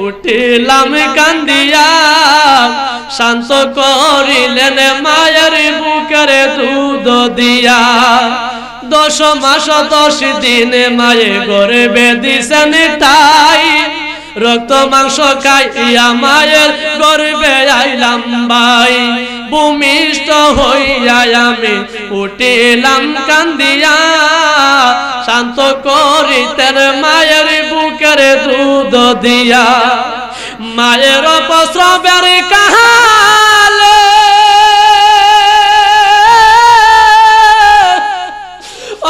উঠিলাম কান্দিয়া শান্ত করিলেন মায়ের বুকের দুধ দিয়া 10 মাস 10 দিন মায়ে গর্ভে দিছেন তাই রক্ত মাংস খাইয়া মায়ের গর্ভে আইলাম ভাই ভূমিষ্ঠ হইয়া আমি উঠিলাম কান্দিয়া শান্ত করিতেন মায়ের বুকের দুধ দিয়া মায়ের প্রসবের কাহালে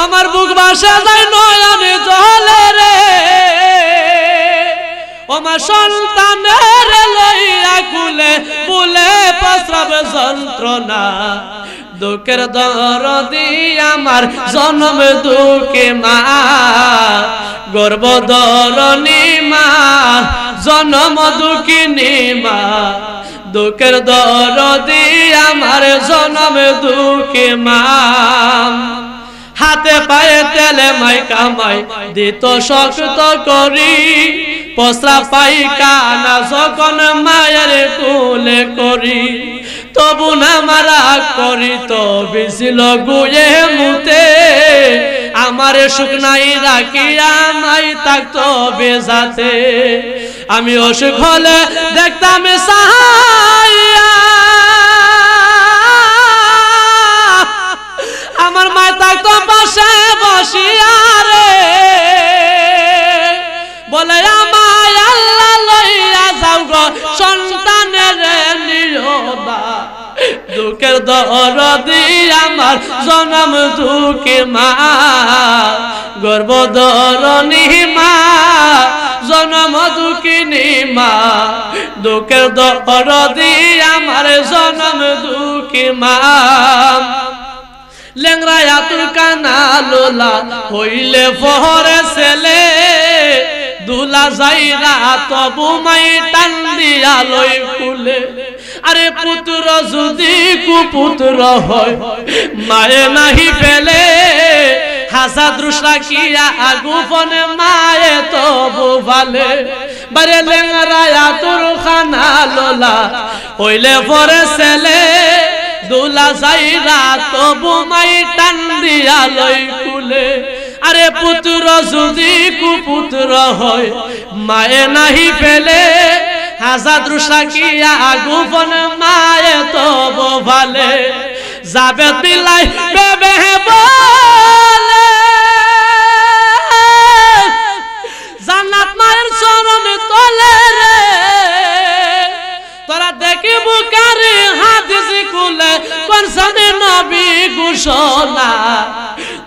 আমার বুক ভাসা যায় নয়নে জলে রে আমার সন্তানের লইয়া কুলে কুলে প্রসব যন্ত্রণা দুঃখের দরদি আমার জন্ম দুঃখে মা গর্ভধারণী মা জন্ম দুঃখিনী মা দুঃখের দরদি আমার জন্ম দুঃখে মা হাতে পায়ে তেলে মাই কামাই দিত শক্ত করি প্রস্রাব পায়খানা যখন মায়ের কোলে করি তবু না মারা করি তবে ছিল গুয়ে মুতে আমারে শুকনাই রাখিয়া মাই থাকতো বেজাতে আমি অসুখ হলে দেখতাম সাহাইয়া আমার মায় থাকতো পাশে বসিয়া রে বলে আমায় আল্লাহ লইয়া যাও গো সন্তানের নিরোধা দুঃখের দরদি আমার জনম দুঃখী মা গর্ভধারণী মা জনম দুঃখিনী মা দুঃখের দরদি আমার জনম দুঃখী মা লেংরা আতুর কানা লোলা হইলে ফহরে ছেলে দুলা যাইরা তবু মাই টান দিয়া লই কুলে আরে পুত্র যদি কুপুত্র হয় মায়ে নাহি পেলে হাসা দৃষ্টা কিয়া গোপনে মায়ে তবু ভালে বারে লেংরা আতুর খানা লোলা হইলে ফহরে ছেলে দুলা যাইরা তবু মাই টান দিয়া লই কুলে আরে পুত্র যদি কুপুত্র হয় মায়ে নাহি পেলে হাসা দৃষ্টা কিয়া গোপন মায়ে তবু ভালে যাবে দিলাই বেবে বলে জান্নাত মায়ের চরণে তলে রে তোরা দেখিব কারে হাদিস কুলে কোরআনে নবী ঘোষণা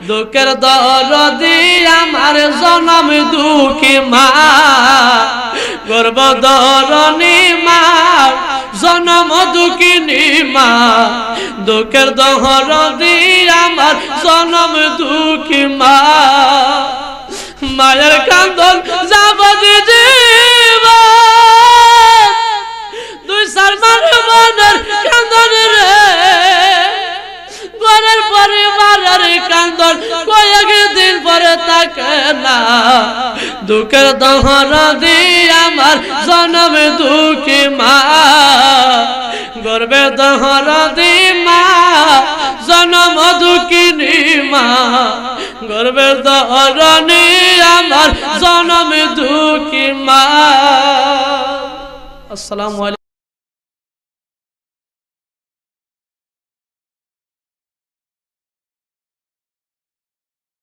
দুঃখের দরদি আমার জনম দুঃখী মা গর্ভধারণী মা জনম দুঃখিনী মা দুঃখের দরদি আমার জনম দুঃখী মা মায়ের কান্দন যাবদি জীবন দুই সালমান মনের কান্দন রে ঘরের পরিবারের কান্দন কয়েকদিন পরে থাকে না দুঃখের দরদি আমার জনম দুঃখী মা গর্বে দরদি মা জনম দুঃখিনী মা গর্বে দরদি আমার জনম দুঃখী মা। আসসালামু আলাইকুম।